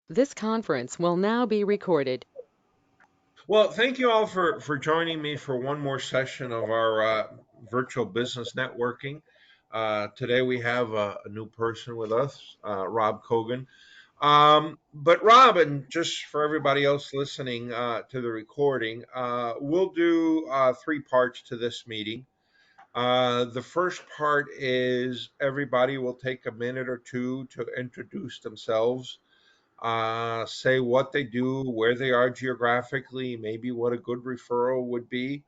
This conference will now be recorded. Well, thank you all for joining me for one more session of our virtual business networking. Today we have a new person with us, Rob Kogan. But Rob, and just for everybody else listening to the recording, we'll do three parts to this meeting. The first part is everybody will take a minute or two to introduce themselves, say what they do, where they are geographically, maybe what a good referral would be.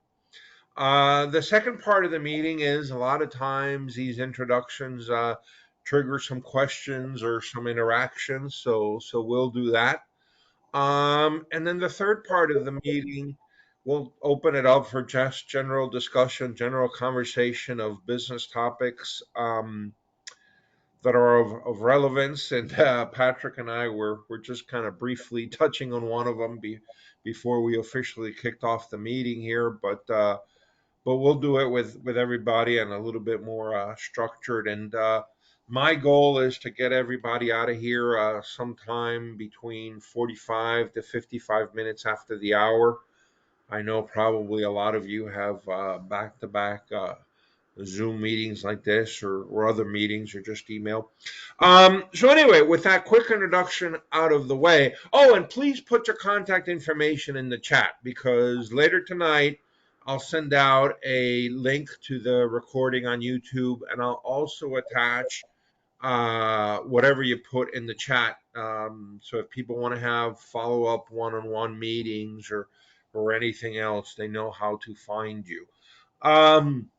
The second part of the meeting is a lot of times these introductions trigger some questions or some interactions, so we'll do that. And then the third part of the meeting, we'll open it up for just general discussion, general conversation of business topics. That are of relevance. And Patrick and I were just kind of briefly touching on one of them before we officially kicked off the meeting here. But we'll do it with everybody and a little bit more structured. And my goal is to get everybody out of here sometime between 45 to 55 minutes after the hour. I know probably a lot of you have back to back Zoom meetings like this or other meetings or just email. So anyway, with that quick introduction out of the way, oh, and please put your contact information in the chat because later tonight I'll send out a link to the recording on YouTube, and I'll also attach whatever you put in the chat. So if people want to have follow up one-on-one meetings or anything else, they know how to find you. Um,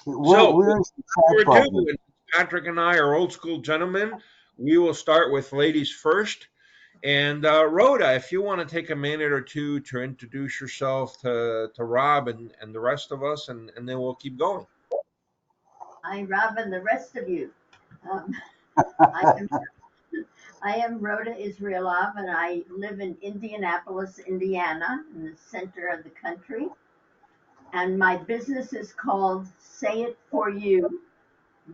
so, Where's the chat further ado, button? and Patrick and I are old school gentlemen. We will start with ladies first. And Rhoda, if you want to take a minute or two to introduce yourself to Rob and the rest of us, and then we'll keep going. Hi, Rob, and the rest of you. Um, I am I am Rhoda Israelov, and I live in Indianapolis, Indiana, in the center of the country. And my business is called Say It For You.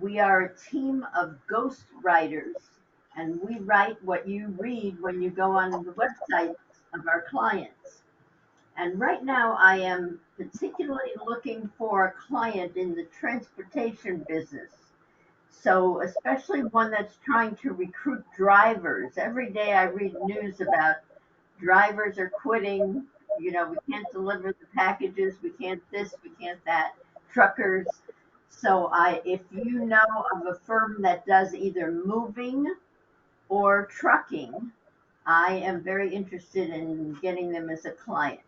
We are a team of ghost writers, and we write what you read when you go on the websites of our clients. And right now, I am particularly looking for a client in the transportation business. So, especially one that's trying to recruit drivers. Every day I read news about drivers are quitting. You know, we can't deliver the packages, we can't this, we can't that. Truckers. So, if you know of a firm that does either moving or trucking, I am very interested in getting them as a client.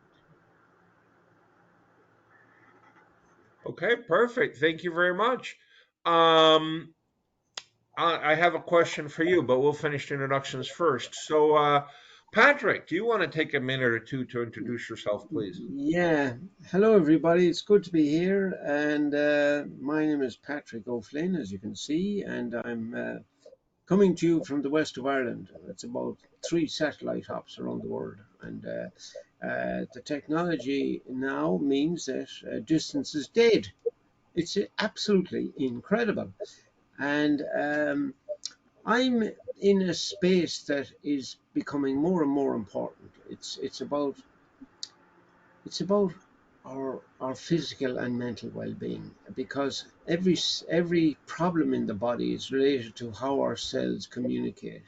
Okay, perfect. Thank you very much. Um, I have a question for you, but we'll finish the introductions first. So, Patrick, do you want to take a minute or two to introduce yourself, please? Yeah, hello everybody. It's good to be here, and my name is Patrick O'Flynn, as you can see, and I'm coming to you from the west of Ireland. It's about 3 satellite hops around the world, and the technology now means that distance is dead. It's absolutely incredible, and I'm in a space that is becoming more and more important. It's about our physical and mental well-being, because every problem in the body is related to how our cells communicate,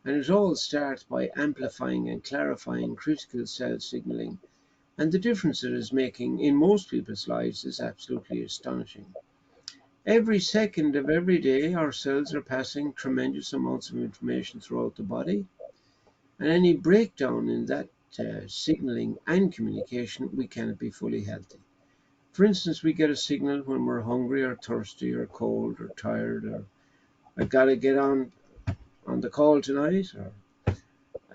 and it all starts by amplifying and clarifying critical cell signaling, and the difference it is making in most people's lives is absolutely astonishing. Every second of every day, our cells are passing tremendous amounts of information throughout the body, and any breakdown in that signaling and communication, we cannot be fully healthy. For instance, we get a signal when we're hungry or thirsty or cold or tired, or I've got to get on the call tonight, or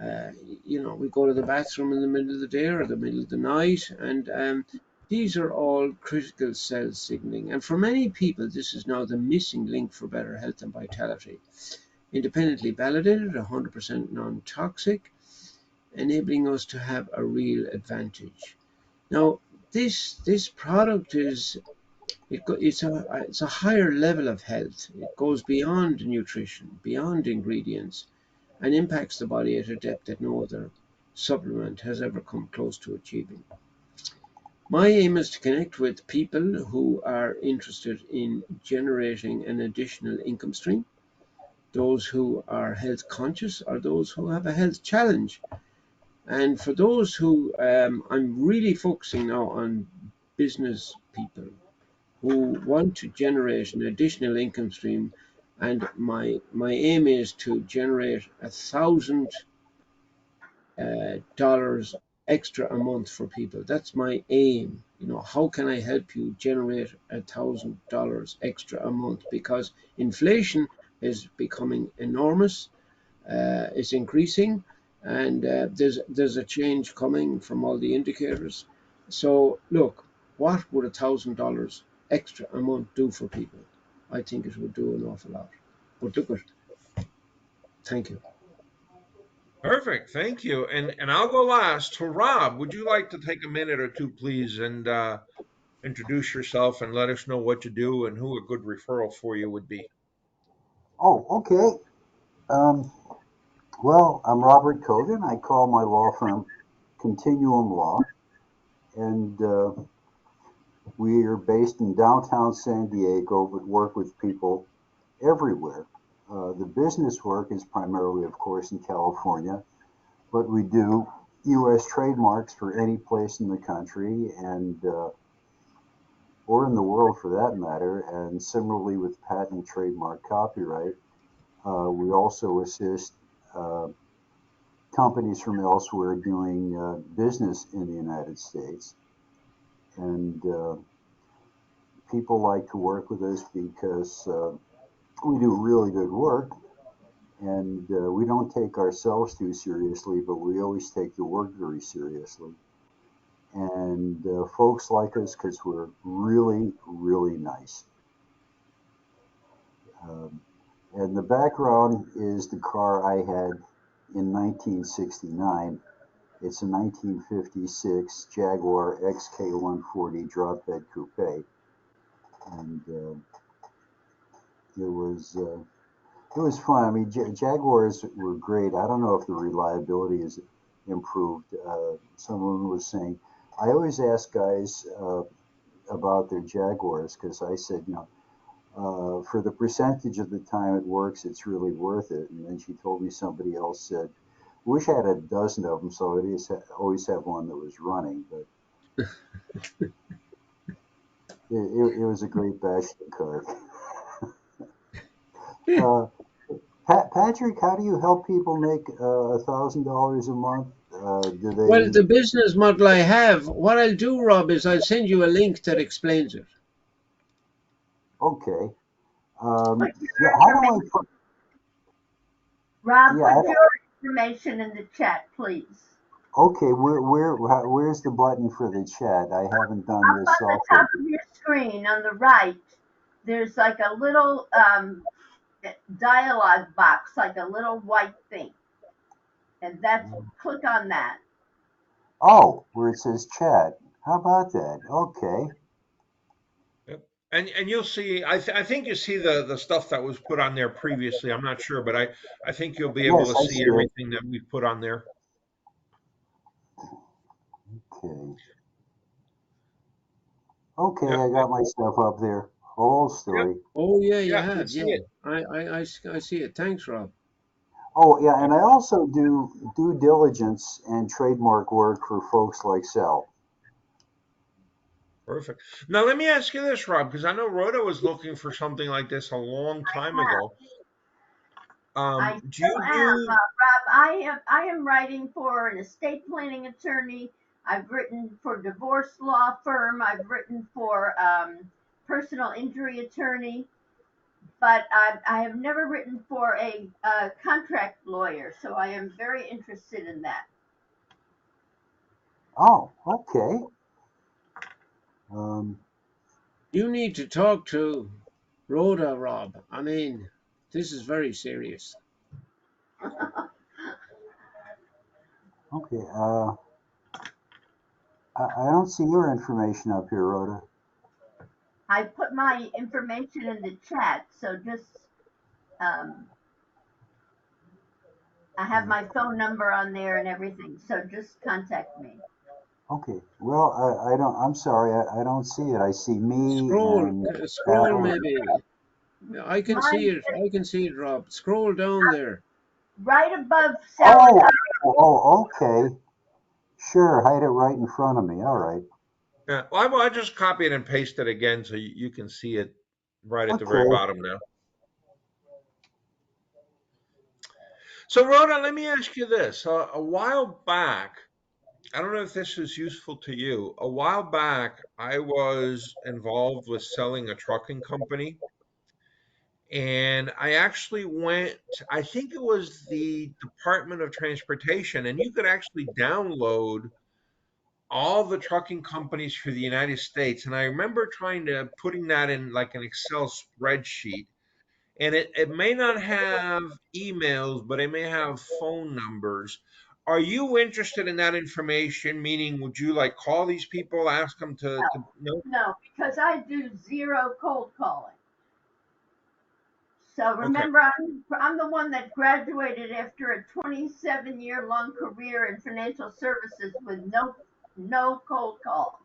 uh, we go to the bathroom in the middle of the day or the middle of the night, and these are all critical cell signaling. And for many people, this is now the missing link for better health and vitality. Independently validated, 100% non-toxic, enabling us to have a real advantage. Now, this product it's a higher level of health. It goes beyond nutrition, beyond ingredients, and impacts the body at a depth that no other supplement has ever come close to achieving. My aim is to connect with people who are interested in generating an additional income stream, those who are health conscious, or those who have a health challenge. And for those who, I'm really focusing now on business people who want to generate an additional income stream. And my aim is to generate $1,000 extra a month for people. That's my aim. How can I help you generate $1,000 extra a month? Because inflation is becoming enormous. It's increasing, and there's a change coming from all the indicators. So look, what would $1,000 extra a month do for people? I think it would do an awful lot. But look, thank you. Perfect. Thank you. And I'll go last. So Rob, would you like to take a minute or two, please, and introduce yourself and let us know what you do and who a good referral for you would be? Oh, okay. Um, well, I'm Robert Kogan. I call my law firm Continuum Law, and we are based in downtown San Diego, but work with people everywhere. The business work is primarily, of course, in California, but we do U.S. trademarks for any place in the country and or in the world for that matter, and similarly with patent, trademark, copyright. We also assist companies from elsewhere doing business in the United States. And people like to work with us because we do really good work. And we don't take ourselves too seriously, but we always take the work very seriously. And folks like us because we're really, really nice. Um, and the background is the car I had in 1969. It's a 1956 Jaguar XK140 drop bed coupe, and it was fun. I mean, Jaguars were great. I don't know if the reliability is improved. Someone was saying, I always ask guys about their Jaguars because I said, for the percentage of the time it works, it's really worth it. And then she told me somebody else said, wish I had a dozen of them, so always have one that was running. But it was a great bachelor card. Uh, Patrick, how do you help people make $1,000 a month? Do Well, the they? business model I have, what I'll do, Rob, is I'll send you a link that explains it. Okay. Put Yeah. your How do I information, put? Rob, Yeah. put your information in the chat, please. Okay. Where's the button for the chat? I haven't done Up this on the software. top of your screen on the right, there's like a little dialogue box, like a little white thing. And that's, click on that. Oh, where it says chat. How about that? Okay. Yep. And you'll see. I think you see the stuff that was put on there previously. I'm not sure, but I think you'll be able Yes, to I see see it. everything that we've put on there. Okay. Okay, Yep. I got my stuff up there. Whole Yep. story. Oh, yeah, you Yeah. You have. see Yeah. it. I see it. Thanks, Rob. Oh, yeah, Yep. and I also do due diligence and trademark work for folks like Sal. Perfect. Now let me ask you this, Rob, because I know Rhoda was looking for something like this a long time ago. I Do still you am, do? Rob. I am writing for an estate planning attorney. I've written for a divorce law firm. I've written for personal injury attorney, but I have never written for a contract lawyer. So I am very interested in that. Oh, okay. Um, You need to talk to Rhoda, Rob. I mean, this is very serious. okay. I don't see your information up here, Rhoda. I put my information in the chat, so just um, I have my phone number on there and everything, so just contact me. Okay. Well, I don't. I'm sorry. I don't see it. I see me Scroll, and scroll Val. maybe. I can see Mine it. I can see it, Rob. Scroll down there. right above Sally's. Oh, oh, okay. Sure. Hide it right in front of me. All right. Yeah, well, I just copied and pasted again so you can see it right at the very Okay. bottom now. So, Rhoda, let me ask you this. A while back, I don't know if this is useful to you. A while back, I was involved with selling a trucking company, and I actually went, I think it was the Department of Transportation, and you could actually download all the trucking companies for the United States. And I remember trying to putting that in like an Excel spreadsheet. And it may not have emails, but it may have phone numbers. Are you interested in that information? Meaning, would you like call these people, ask them to no? No, because I do zero cold calling. So Okay. remember, I'm the one that graduated after a 27-year long career in financial services with no cold calls.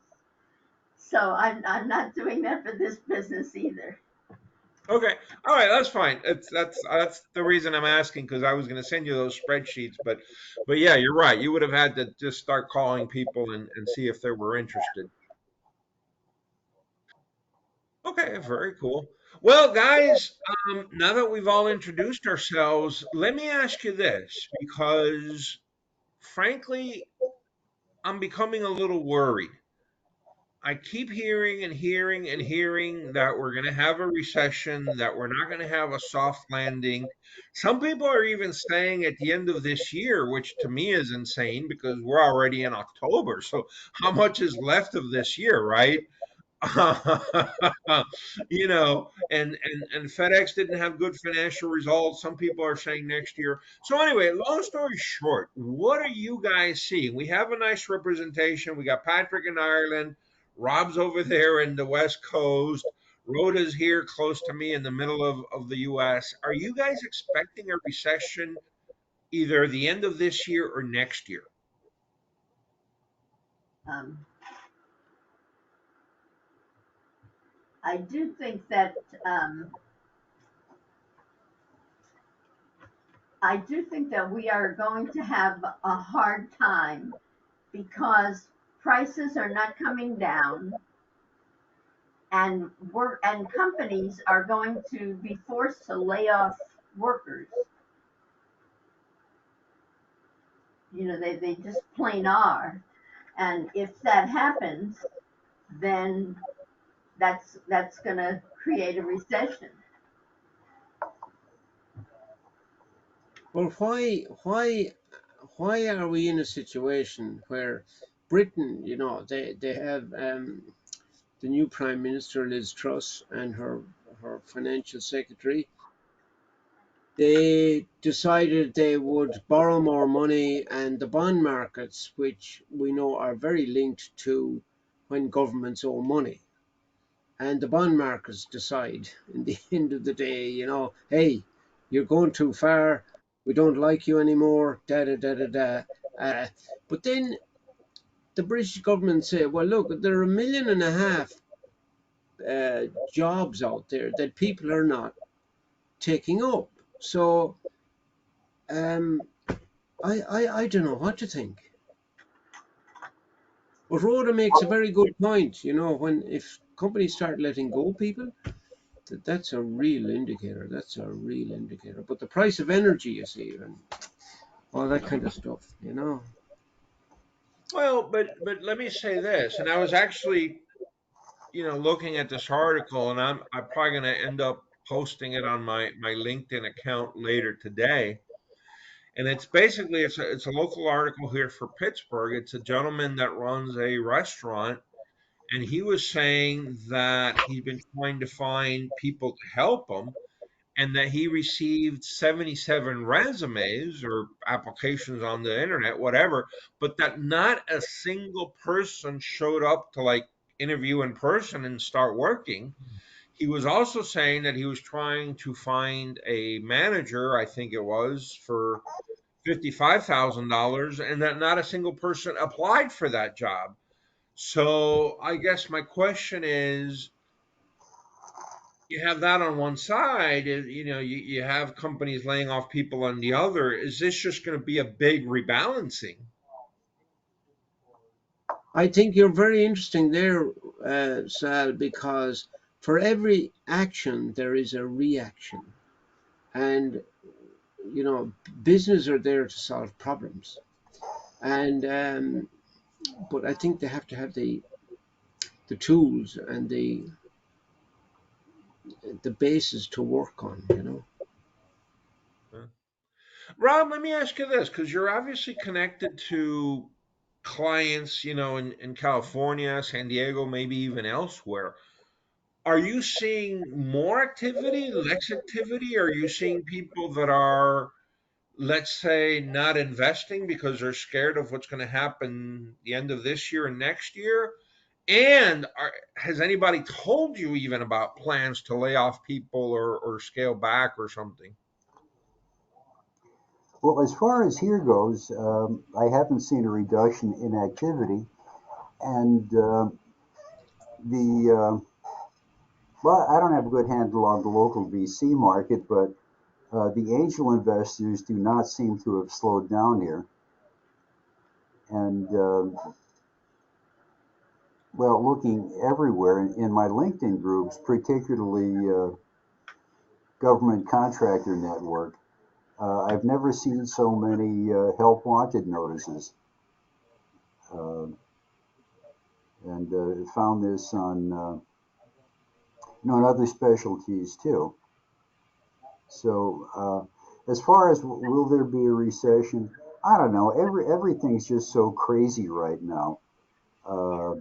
So I'm not doing that for this business either. Okay. All right. That's fine. That's the reason I'm asking because I was going to send you those spreadsheets, but yeah, you're right. You would have had to just start calling people and see if they were interested. Okay, very cool. Well, guys, now that we've all introduced ourselves, let me ask you this because, frankly, I'm becoming a little worried. I keep hearing and hearing and hearing that we're going to have a recession, that we're not going to have a soft landing. Some people are even saying at the end of this year, which to me is insane because we're already in October. So, how much is left of this year, right? And FedEx didn't have good financial results. Some people are saying next year. So anyway, long story short, what are you guys seeing? We have a nice representation. We got Patrick in Ireland, Rob's over there in the West Coast, Rhoda's here close to me in the middle of the US. Are you guys expecting a recession either the end of this year or next year? Um, I do think that we are going to have a hard time because prices are not coming down, and companies are going to be forced to lay off workers. They just plain are. And if that happens, then that's going to create a recession. Well, why are we in a situation where Britain, they have the new Prime Minister Liz Truss and her financial secretary. They decided they would borrow more money, and the bond markets, which we know are very linked to when governments owe money, and the bond markets decide in the end of the day, hey, you're going too far, we don't like you anymore, da da da da da. But then the British government say, well, look, there are 1.5 million jobs out there that people are not taking up. So um, I don't know what to think. But Rhoda makes a very good point. When if companies start letting go people, that's a real indicator. That's a real indicator. But the price of energy, you see, and all that kind of stuff. Well, but let me say this, and I was actually looking at this article, and I'm probably going to end up posting it on my LinkedIn account later today. And it's basically it's a local article here for Pittsburgh. It's a gentleman that runs a restaurant, and he was saying that he's been trying to find people to help him, and that he received 77 resumes or applications on the internet, whatever, but that not a single person showed up to like interview in person and start working. He was also saying that he was trying to find a manager, I think it was, $55,000 and that not a single person applied for that job. So I guess my question is, you have that on one side, you have companies laying off people on the other. Is this just going to be a big rebalancing? I think you're very interesting there, Sal, because for every action there is a reaction, and business are there to solve problems, and but I think they have to have the tools and the basis to work on. Huh? Rob, let me ask you this, because you're obviously connected to clients, in California, San Diego, maybe even elsewhere. Are you seeing more activity, less activity? Are you seeing people that are, let's say, not investing because they're scared of what's going to happen the end of this year and next year? And has anybody told you even about plans to lay off people or scale back or something? Well, as far as here goes, I haven't seen a reduction in activity, and the well, I don't have a good handle on the local VC market, but the angel investors do not seem to have slowed down here. And well, looking everywhere in my LinkedIn groups, particularly government contractor network, I've never seen so many help wanted notices. Uh, and found this on in other specialties too. So as far as will there be a recession, I don't know. Everything's just so crazy right now. Uh,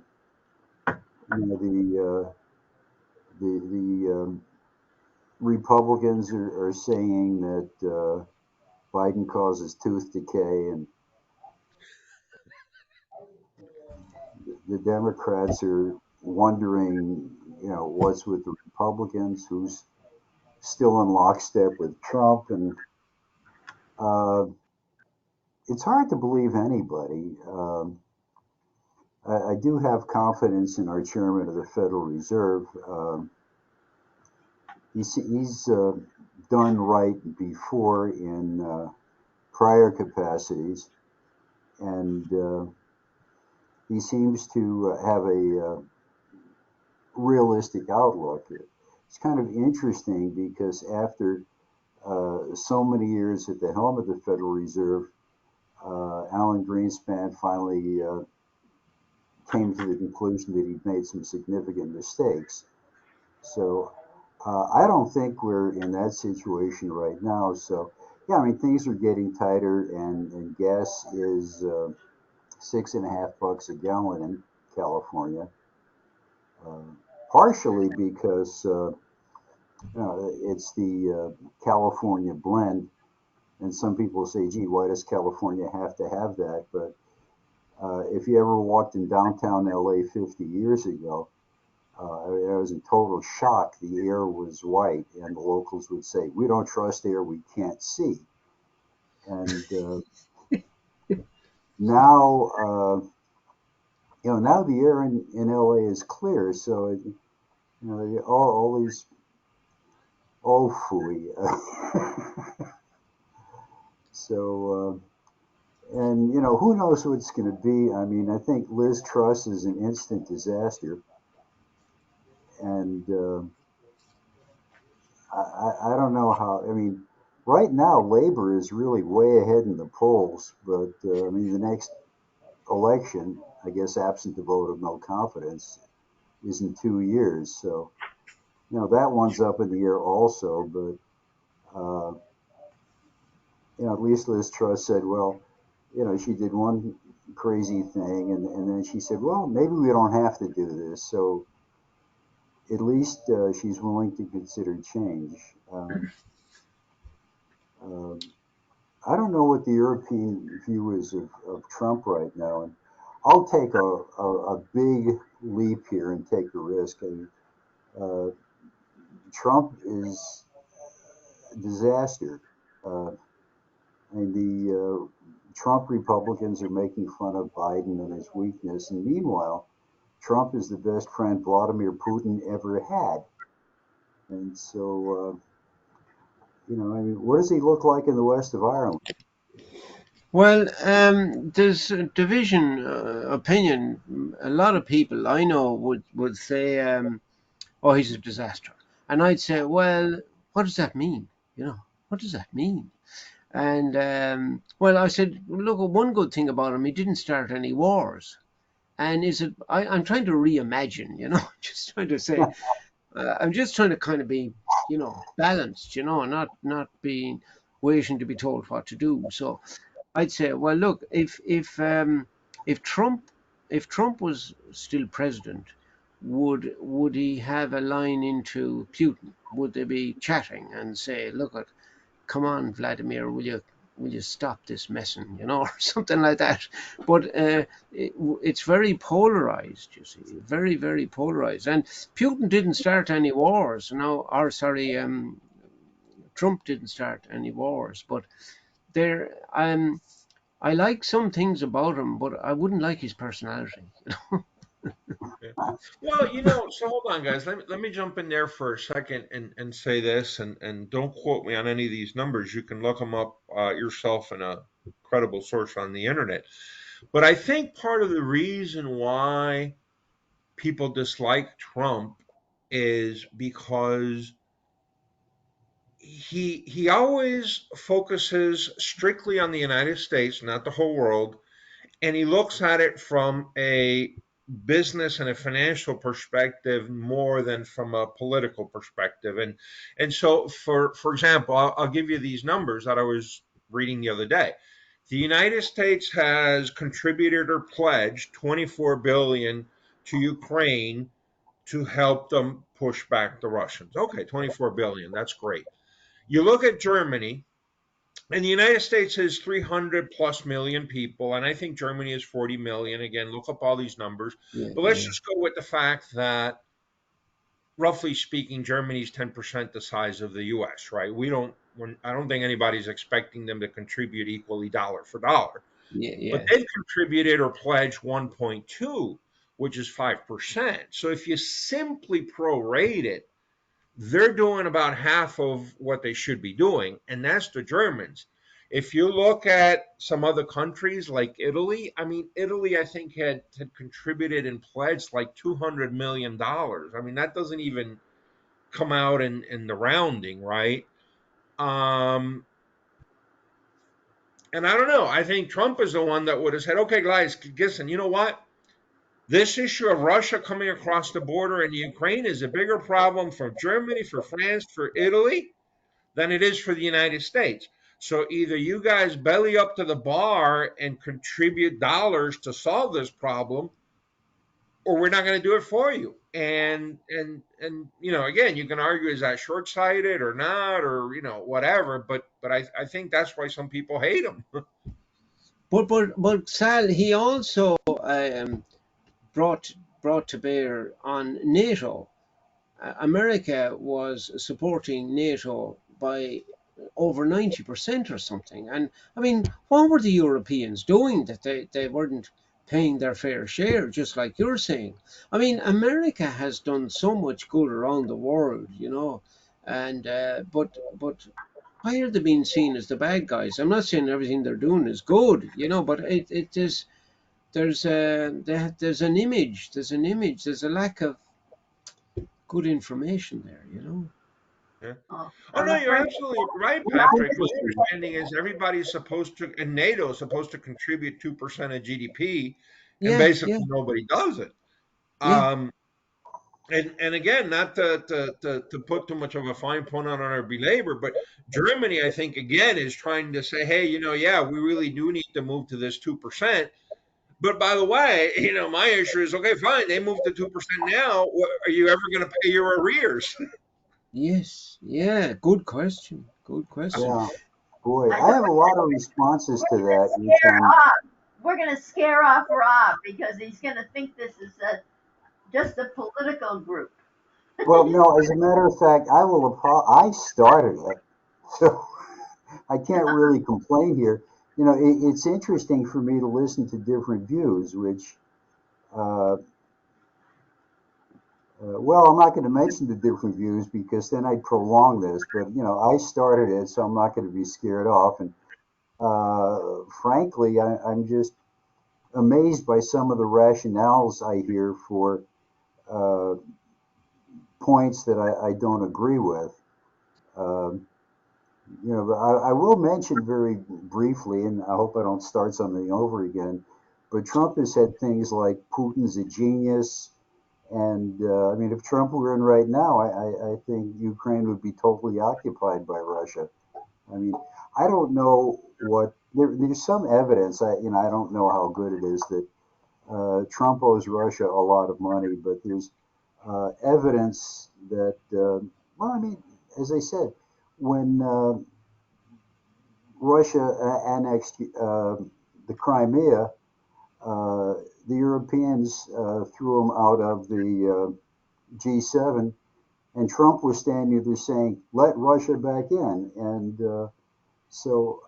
the Republicans are saying that Biden causes tooth decay, and the Democrats are wondering, what's with the Republicans, who's still in lockstep with Trump, and uh, it's hard to believe anybody. I do have confidence in our chairman of the Federal Reserve. He's done right before in prior capacities, and he seems to have a realistic outlook. It's kind of interesting because after so many years at the helm of the Federal Reserve, Alan Greenspan finally came to the conclusion that he'd made some significant mistakes. So I don't think we're in that situation right now. So yeah, I mean things are getting tighter, and gas is $6.50 a gallon in California, uh, partially because it's the California blend, and some people say, "Gee, why does California have to have that?" But if you ever walked in downtown LA 50 years ago, I was in total shock. The air was white, and the locals would say, "We don't trust air we can't see." And now, now the air in LA is clear. So, all these oh fooey. So, and who knows what it's going to be? I mean, I think Liz Truss is an instant disaster, and I don't know how. I mean, right now Labor is really way ahead in the polls, but I mean the next election, I guess, absent the vote of no confidence, is in 2 years. So that one's up in the air also. But at least Liz Truss said, well, she did one crazy thing, and then she said, well, maybe we don't have to do this. So at least she's willing to consider change. Uh, I don't know what the European view is of Trump right now, and I'll take a big leap here and take a risk. Uh, Trump is a disaster. Uh, And the Trump Republicans are making fun of Biden and his weakness. And meanwhile, Trump is the best friend Vladimir Putin ever had. And so, I mean, what does he look like in the west of Ireland? Well, there's a division opinion. A lot of people I know would say, "Oh, he's a disaster," and I'd say, "Well, what does that mean? What does that mean?" And well, I said, "Look, one good thing about him, he didn't start any wars." And is it? I'm trying to reimagine, just trying to say, I'm just trying to kind of be, balanced, not being waiting to be told what to do. So I'd say, well, look, if Trump was still president, would he have a line into Putin? Would they be chatting and say, look, come on, Vladimir, will you stop this messing, or something like that? But it's very polarized, you see, very, very polarized. And Putin didn't start any wars, or sorry, Trump didn't start any wars, but there, I like some things about him, but I wouldn't like his personality. Yeah. Well, so hold on, guys. Let me jump in there for a second and say this, and don't quote me on any of these numbers. You can look them up yourself in a credible source on the internet. But I think part of the reason why people dislike Trump is because he always focuses strictly on the United States, not the whole world, and he looks at it from a business and a financial perspective more than from a political perspective. And so, for example, I'll give you these numbers that I was reading the other day. The United States has contributed or pledged 24 billion to Ukraine to help them push back the Russians. Okay, 24 billion, that's great. You look at Germany, and the United States is 300 plus million people, and I think Germany is 40 million. Again, look up all these numbers. Yeah, But let's yeah, just go with the fact that, roughly speaking, Germany is 10% the size of the US, right? I don't think anybody's expecting them to contribute equally dollar for dollar. yeah, But yeah. they've contributed or pledged 1.2, which is 5%. So if you simply prorate it, they're doing about half of what they should be doing, and that's the Germans. If you look at some other countries like Italy, I mean, Italy, I think, had contributed and pledged like $200 million. I mean, that doesn't even come out in the rounding, right? Um, and I don't know. I think Trump is the one that would have said, okay, guys, listen, you know what? This issue of Russia coming across the border in Ukraine is a bigger problem for Germany, for France, for Italy than it is for the United States. So either you guys belly up to the bar and contribute dollars to solve this problem, or we're not going to do it for you. And again, you can argue, is that short sighted or not, or whatever. But I think that's why some people hate him. But Sal, he also brought brought to bear on NATO. America was supporting NATO by over 90% or something. And I mean, what were the Europeans doing that they weren't paying their fair share, just like you're saying? I mean, America has done so much good around the world, and but why are they being seen as the bad guys? I'm not saying everything they're doing is good, but it is there's an image, there's a lack of good information there, Yeah. Oh, Oh I'm no, you're afraid absolutely right, Well, it's Patrick. My interesting. understanding is everybody's supposed to, and NATO is supposed to contribute 2% of GDP, and Yeah, yeah, basically nobody does it. yeah, Um, and again, not to put too much of a fine point on or belabor, but Germany, I think, again, is trying to say, hey, yeah, we really do need to move to this 2%. But by the way, my issue is, okay, fine, they moved to 2% now. Are you ever going to pay your arrears? yes, yeah. Good question. Good question. Yeah, boy, I know I have a lot of responses to we're gonna that, which scare off. We're gonna scare off Rob because he's gonna think this is just a political group. well, no, as a matter of fact, I started it. So I can't really complain here. You know, it's interesting for me to listen to different views, which, uh, well, I'm not going to mention the different views because then I'd prolong this. But you know, I started it, so I'm not going to be scared off. And frankly, I'm just amazed by some of the rationales I hear for uh, points that I don't agree with. Um, you know, but I will mention very briefly, and I hope I don't start something over again. But Trump has said things like Putin's a genius, and I mean, if Trump were in right now, I think Ukraine would be totally occupied by Russia. I mean, I don't know what there's some evidence. I don't know how good it is that Trump owes Russia a lot of money, but there's evidence that, well, I mean, as I said, when Russia annexed the Crimea, the Europeans threw them out of the G7, and Trump was standing there saying, "Let Russia back in." And so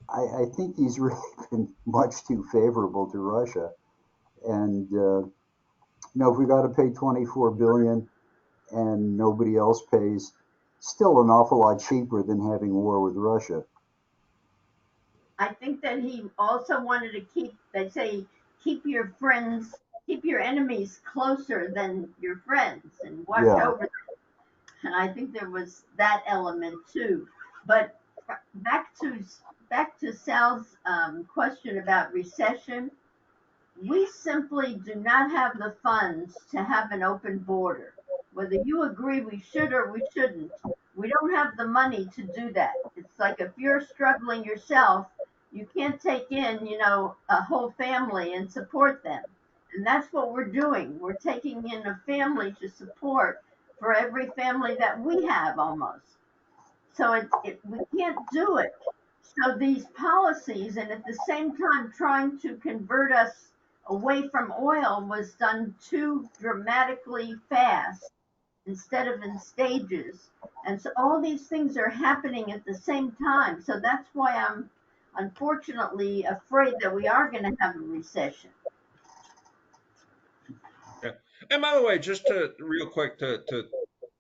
I think he's really been much too favorable to Russia. And you know, if we got to pay 24 billion and nobody else pays, still an awful lot cheaper than having war with Russia. I think that he also wanted to keep, they say, keep your friends, keep your enemies closer than your friends and watch Yeah. over them. And I think there was that element too. But back to back to Sal's question about recession, we simply do not have the funds to have an open border. Whether you agree we should or we shouldn't, we don't have the money to do that. It's like if you're struggling yourself, you can't take in, a whole family and support them. And that's what we're doing. We're taking in a family to support for every family that we have almost. So we can't do it. So these policies, and at the same time trying to convert us away from oil, was done too dramatically fast instead of in stages. And so all these things are happening at the same time. So that's why I'm unfortunately afraid that we are going to have a recession. Yeah. And by the way, just to real quick to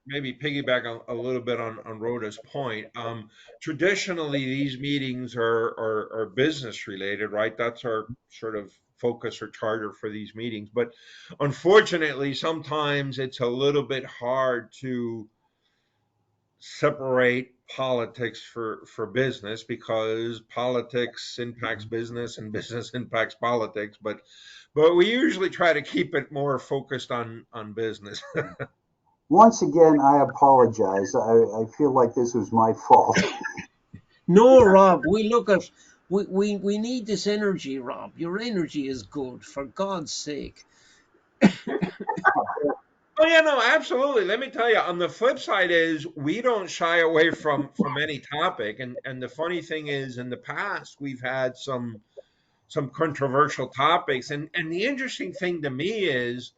maybe piggyback a little bit on Rhoda's point. Traditionally, these meetings are business related, right? That's our sort of focus or charter for these meetings. But unfortunately, sometimes it's a little bit hard to separate politics for business because politics impacts business and business impacts politics. But we usually try to keep it more focused on business. Once again, I apologize. I feel like this was my fault. No, Rob, we look at we need this energy, Rob. Your energy is good, for God's sake. Oh yeah, no, absolutely. Let me tell you, on the flip side is we don't shy away from any topic, and the funny thing is, in the past we've had some controversial topics, and the interesting thing to me is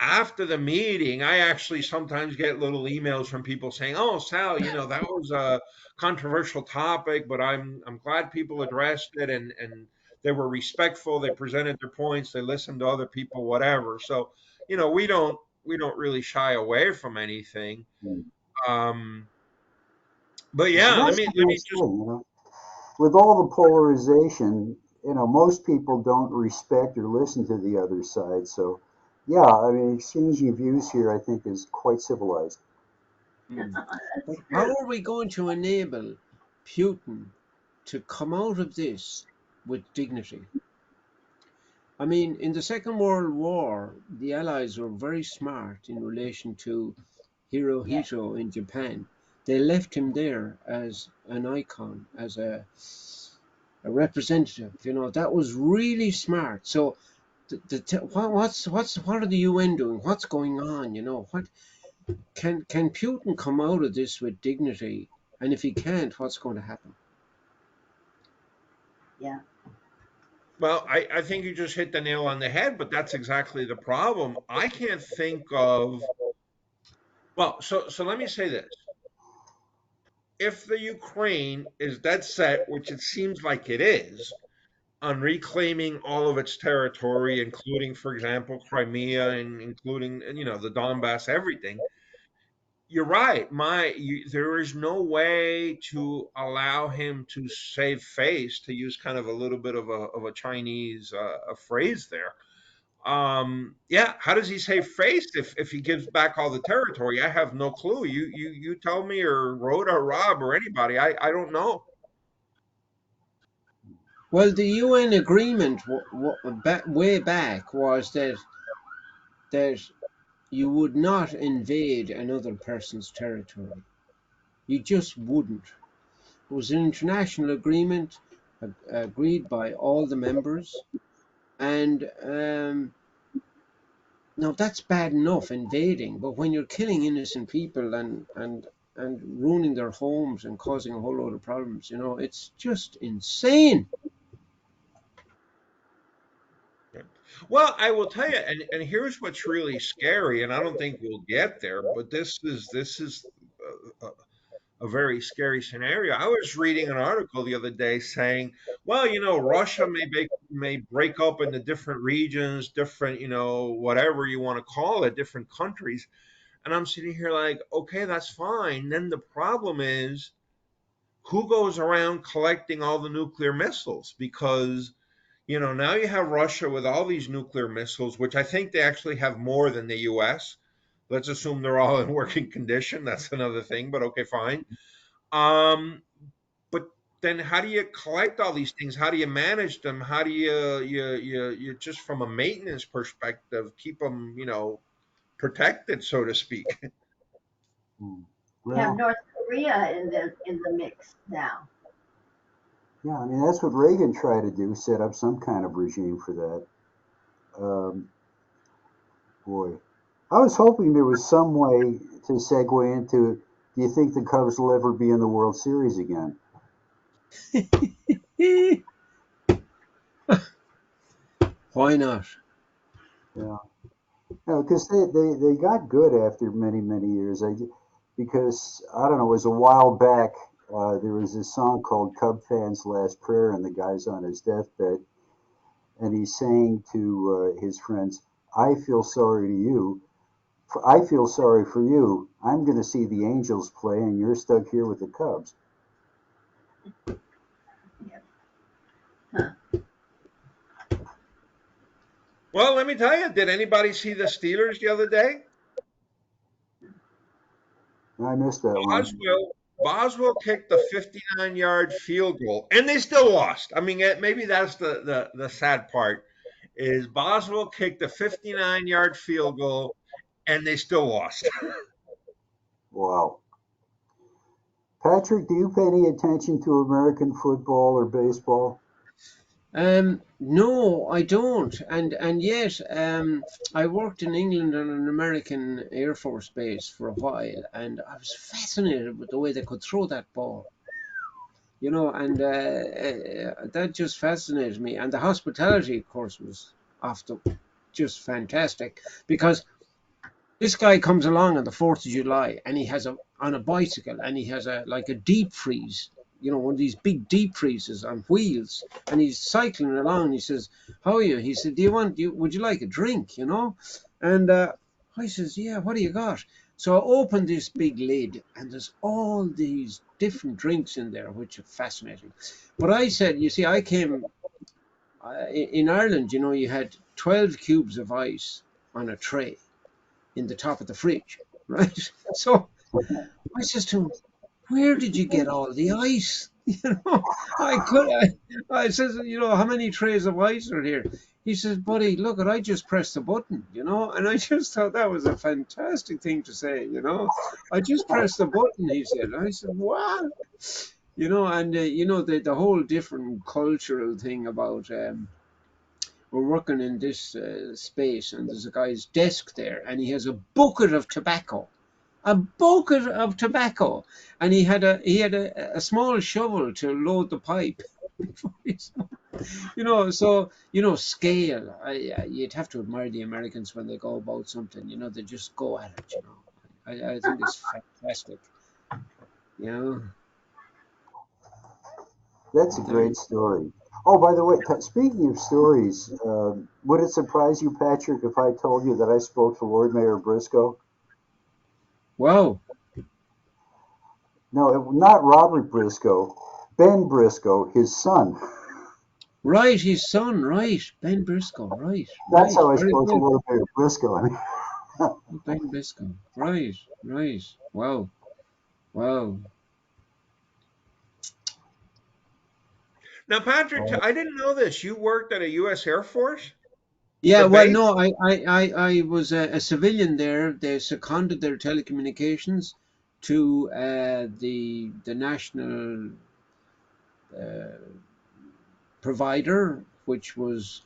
after the meeting, I actually sometimes get little emails from people saying, "Oh, Sal, that was a controversial topic, but I'm glad people addressed it and they were respectful. They presented their points. They listened to other people, whatever." So, we don't really shy away from anything. Um, but Well, yeah, let that's me the let me nice just thing, you know. With all the polarization, you know, most people don't respect or listen to the other side. So, yeah, I mean, exchanging views here, I think, is quite civilized. Hmm. That's But how true. are we going to enable Putin to come out of this with dignity? I mean, in the Second World War, the Allies were very smart in relation to Yeah. Hirohito in Japan. They left him there as an icon, as a representative. You know, that was really smart. So, what are the UN doing? What's going on? You know, what can Putin come out of this with dignity? And if he can't, what's going to happen? Yeah. well, I think you just hit the nail on the head, but that's exactly the problem. I can't think of well, so let me say this. if the Ukraine is dead set, which it seems like it is, on reclaiming all of its territory, including, for example, Crimea and including, the Donbass, everything, you're right. There is no way to allow him to save face, to use kind of a little bit of a Chinese a phrase there. Yeah, how does he save face if he gives back all the territory? I have no clue. You tell me, or Rhoda, or Rob, or anybody. I don't know. Well, the UN agreement way back was that you would not invade another person's territory. You just wouldn't. It was an international agreement agreed by all the members, and now that's bad enough, invading, but when you're killing innocent people and ruining their homes and causing a whole load of problems, it's just insane. Well, I will tell you, and here's what's really scary, and I don't think we'll get there, but this is a very scary scenario. I was reading an article the other day saying, well, Russia may break up into different regions, different, whatever you want to call it, different countries. And I'm sitting here like, okay, that's fine. Then the problem is, who goes around collecting all the nuclear missiles? Because now you have Russia with all these nuclear missiles, which I think they actually have more than the US. Let's assume they're all in working condition. That's another thing, but okay, fine. Um, but then how do you collect all these things? How do you manage them? How do you just from a maintenance perspective keep them, protected, so to speak? Hmm. We have Well, North Korea in the mix now. yeah, I mean, that's what Reagan tried to do, set up some kind of regime for that. Um, Boy, I was hoping there was some way to segue into, do you think the Cubs will ever be in the World Series again? Why not? Yeah. No, because they got good after many, many years. Because, I don't know, it was a while back, there was this song called Cub Fans Last Prayer, and the guy's on his deathbed, and he's saying to his friends, I feel sorry to you. I feel sorry for you. I'm going to see the Angels play, and you're stuck here with the Cubs. Yep. Huh. Well, let me tell you, did anybody see the Steelers the other day? I missed that one. Boswell kicked a 59-yard field goal, and they still lost. I mean, maybe that's the sad part, is Boswell kicked a 59-yard field goal, and they still lost. Wow. Patrick, do you pay any attention to American football or baseball? No, I don't, and yet, I worked in England on an American Air Force base for a while, and I was fascinated with the way they could throw that ball. And that just fascinated me. And the hospitality, of course, was off the just fantastic, because this guy comes along on the 4th of July, and he has on a bicycle, and he has a deep freeze, one of these big deep freezes on wheels, and he's cycling along. And he says, "How are you?" He said, would you like a drink?" And I says, "Yeah, what do you got?" So I opened this big lid, and there's all these different drinks in there, which are fascinating. But I said, you see, I came in Ireland. You had 12 cubes of ice on a tray in the top of the fridge, right? So I says to him, "Where did you get all the ice?" I could. I says, "How many trays of ice are here?" He says, "Buddy, look, I just pressed the button, and I just thought that was a fantastic thing to say. I just pressed the button," he said. And I said, "What?" And the whole different cultural thing about we're working in this space, and there's a guy's desk there, and he has a bucket of tobacco, and he had a small shovel to load the pipe. Before he smoked. So scale. You'd have to admire the Americans when they go about something. They just go at it. I think it's fantastic. You know. That's a There great story. Oh, by the way, speaking of stories, would it surprise you, Patrick, if I told you that I spoke to Lord Mayor Briscoe? Wow. No, not Robert Briscoe, Ben Briscoe, his son. Right, his son, right. Ben Briscoe, right, That's right. how I Very spoke to good. Lord Mayor Briscoe. I mean, Ben Briscoe. Right, right. Wow. Wow. Now, Patrick, oh, I didn't know this. You worked at a U.S. Air Force, Yeah, the well, base? no, I was a civilian there. They seconded their telecommunications to the national uh, provider, which was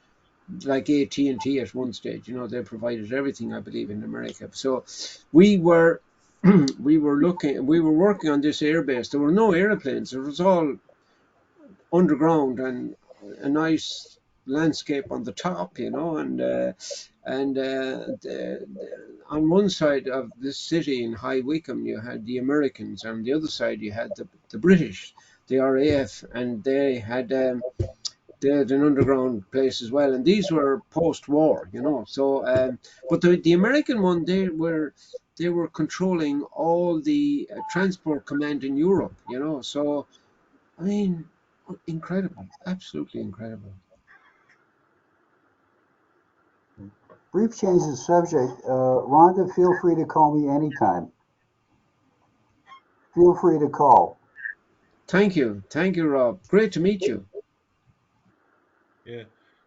like AT&T at one stage. You know, they provided everything, I believe, in America. So we were we were working on this airbase. There were no airplanes. It was all underground and a nice landscape on the top, you know, on one side of this city in High Wycombe, you had the Americans, and on the other side you had the British, the RAF, and they had an underground place as well, and these were post-war, you know. So, but the American one, they were controlling all the transport command in Europe, you know. So, I mean, incredible, absolutely incredible. brief change of subject. Rhonda, feel free to call me anytime. Feel free to call. Thank you, Rob. Great to meet you. Yeah.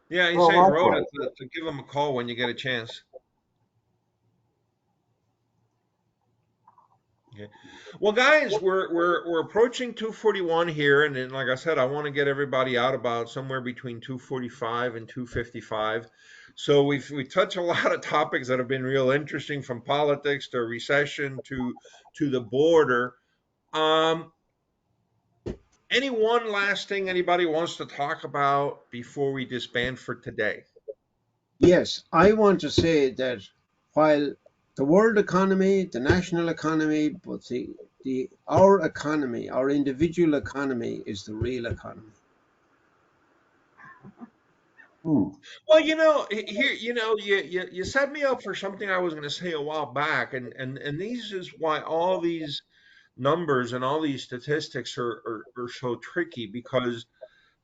Yeah, he's Well, saying Rhoda likewise. to give him a call when you get a chance. Okay. Well, guys, we're approaching 2:41 here, and then, like I said, I want to get everybody out about somewhere between 2:45 and 2:55. So we touch a lot of topics that have been real interesting, from politics to recession to the border. Um, any one last thing anybody wants to talk about before we disband for today? Yes, I want to say that while the world economy, the national economy, but the our economy, our individual economy, is the real economy. Hmm. Well, here, you set me up for something I was going to say a while back, and these is why all these numbers and all these statistics are so tricky, because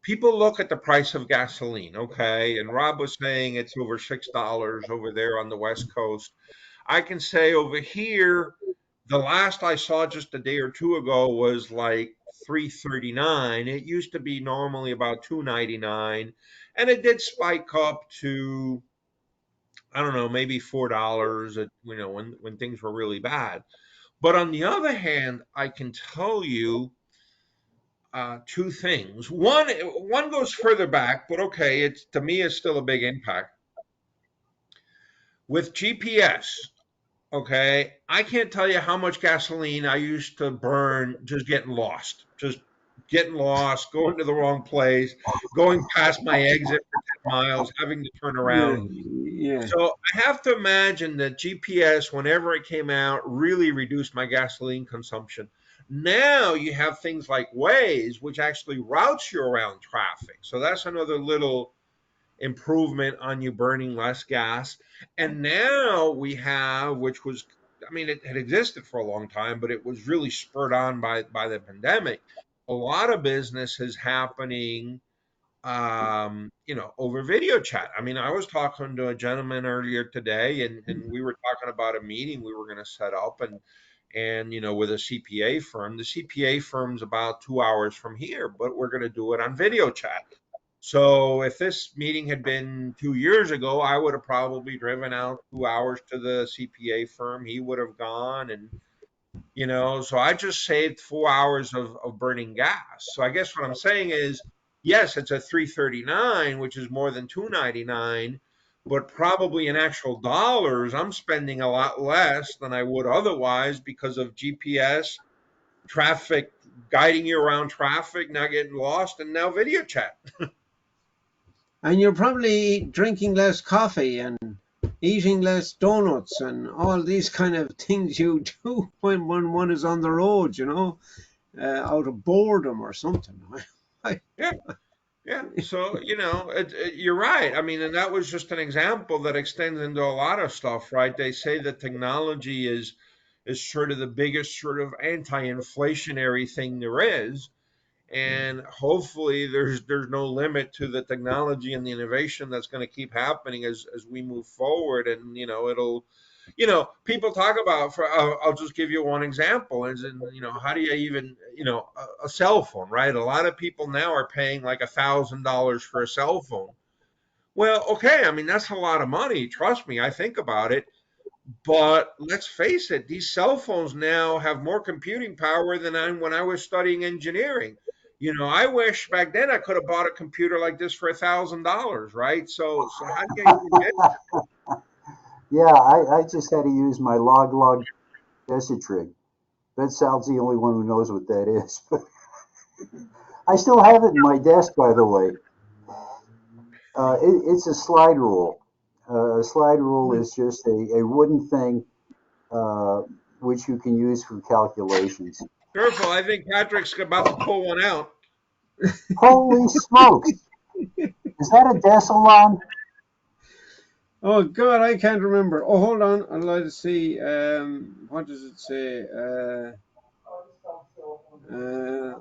people look at the price of gasoline, okay, and Rob was saying it's over $6 over there on the West Coast. I can say over here, the last I saw just a day or two ago was like 339. It used to be normally about 299, and it did spike up to, I don't know, maybe $4 when things were really bad. But on the other hand, I can tell you two things. One goes further back, but okay, it's to me it's still a big impact with GPS. Okay, I can't tell you how much gasoline I used to burn just getting lost, going to the wrong place, going past my exit for 10 miles, having to turn Yeah, around. yeah. So I have to imagine that GPS, whenever it came out, really reduced my gasoline consumption. Now you have things like Waze, which actually routes you around traffic. So that's another little improvement on you burning less gas. And now we have, which was, I mean, it had existed for a long time, but it was really spurred on by the pandemic. A lot of business is happening, over video chat. I mean, I was talking to a gentleman earlier today, and we were talking about a meeting we were going to set up, and with a CPA firm. The CPA firm's about 2 hours from here, but we're going to do it on video chat. So if this meeting had been 2 years ago, I would have probably driven out 2 hours to the CPA firm. He would have gone, and so I just saved 4 hours of burning gas. So I guess what I'm saying is, yes, it's a 339, which is more than 299, but probably in actual dollars, I'm spending a lot less than I would otherwise because of GPS, traffic, guiding you around traffic, not getting lost, and now video chat. And you're probably drinking less coffee and eating less donuts and all these kind of things you do when one is on the road, you know, out of boredom or something. Yeah. Yeah. So, you're right. I mean, and that was just an example that extends into a lot of stuff, right? They say that technology is sort of the biggest sort of anti-inflationary thing there is. And hopefully there's no limit to the technology and the innovation that's going to keep happening as we move forward. And it'll people talk about, for I'll just give you one example, is in, how do you even, a cell phone, right? A lot of people now are paying like $1,000 for a cell phone. Well, okay, I mean, that's a lot of money, trust me. I think about it. But let's face it, these cell phones now have more computing power than when I was studying engineering. I wish back then I could have bought a computer like this for $1,000, right? So how do you even get? Yeah, I just had to use my log message trick. Ben Sal's the only one who knows what that is. But I still have it in my desk, by the way. It's a slide rule. A slide rule is just a wooden thing uh, which you can use for calculations. Careful, I think Patrick's about to pull one out. Holy smokes! Is that a decilon? Oh God, I can't remember. Oh, hold on. I'd like to see. What does it say?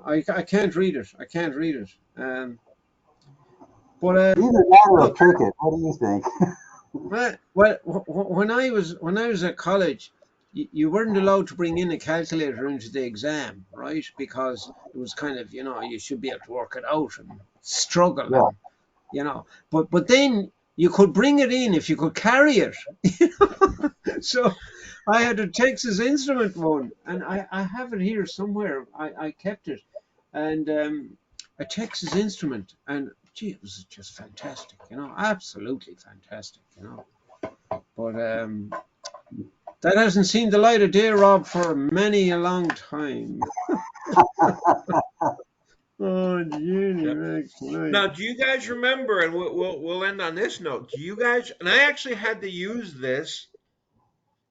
I can't read it. I can't read it. But Either that or a look, cricket. What do you think? when I was at college, you weren't allowed to bring in a calculator into the exam, right? Because it was kind of, you should be able to work it out and struggle Yeah. and but then you could bring it in if you could carry it. So I had a Texas Instrument one, and I have it here somewhere. I kept it, and a Texas Instrument, and gee, it was just fantastic, absolutely fantastic, But that hasn't seen the light of day, Rob, for many a long time. Oh, Jenny Yep. Max, nice. Now, do you guys remember? And we'll end on this note. Do you guys? And I actually had to use this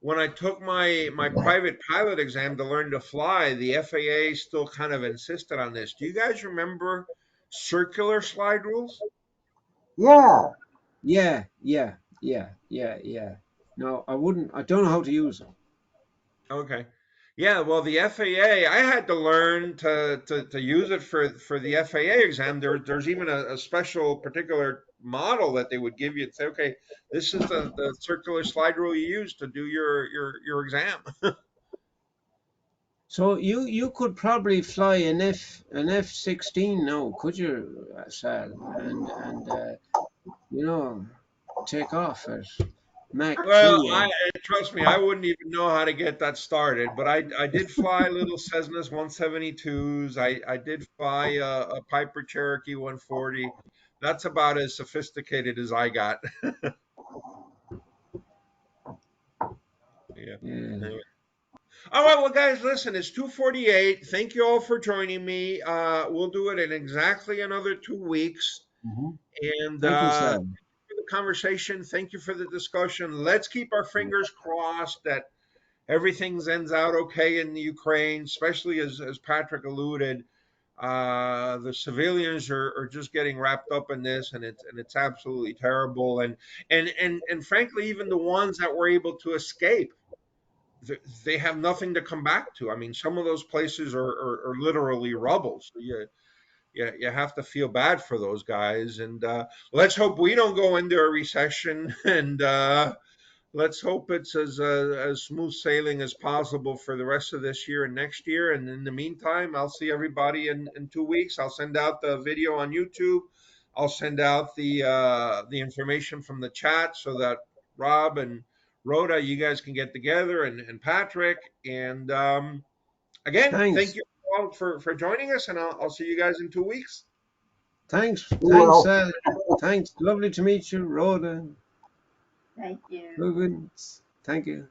when I took my private pilot exam to learn to fly. The FAA still kind of insisted on this. Do you guys remember circular slide rules? Yeah. Yeah, yeah, yeah, yeah, yeah. No, I wouldn't. I don't know how to use them. Okay. Yeah, well, the FAA, I had to learn to use it for the FAA exam. There's even a special particular model that they would give you and say, okay, this is the circular slide rule you use to do your exam. So you could probably fly an F-16 now, could you, Sal? And take off at Mach Well, 2 I or trust me, I wouldn't even know how to get that started. But I did fly little Cessnas 172s. I did fly a Piper Cherokee 140. That's about as sophisticated as I got. Yeah. yeah. All right, well, guys, listen, it's 2:48. Thank you all for joining me. We'll do it in exactly another 2 weeks. Mhm. And Thank you, Sal. for the conversation, thank you for the discussion. Let's keep our fingers crossed that everything ends out okay in the Ukraine, especially as Patrick alluded. The civilians are just getting wrapped up in this, and it's absolutely terrible. And frankly, even the ones that were able to escape, they have nothing to come back to. I mean, some of those places are literally rubble. So you have to feel bad for those guys. And let's hope we don't go into a recession. And let's hope it's as smooth sailing as possible for the rest of this year and next year. And in the meantime, I'll see everybody in 2 weeks. I'll send out the video on YouTube. I'll send out the information from the chat so that Rob and Rhoda, you guys can get together, and Patrick. And again, thank Thanks. you all for joining us, and I'll see you guys in 2 weeks. Thanks. Be Thanks, well. Sal. Thanks. Lovely to meet you, Rhoda. Thank you. Rubens. Thank you.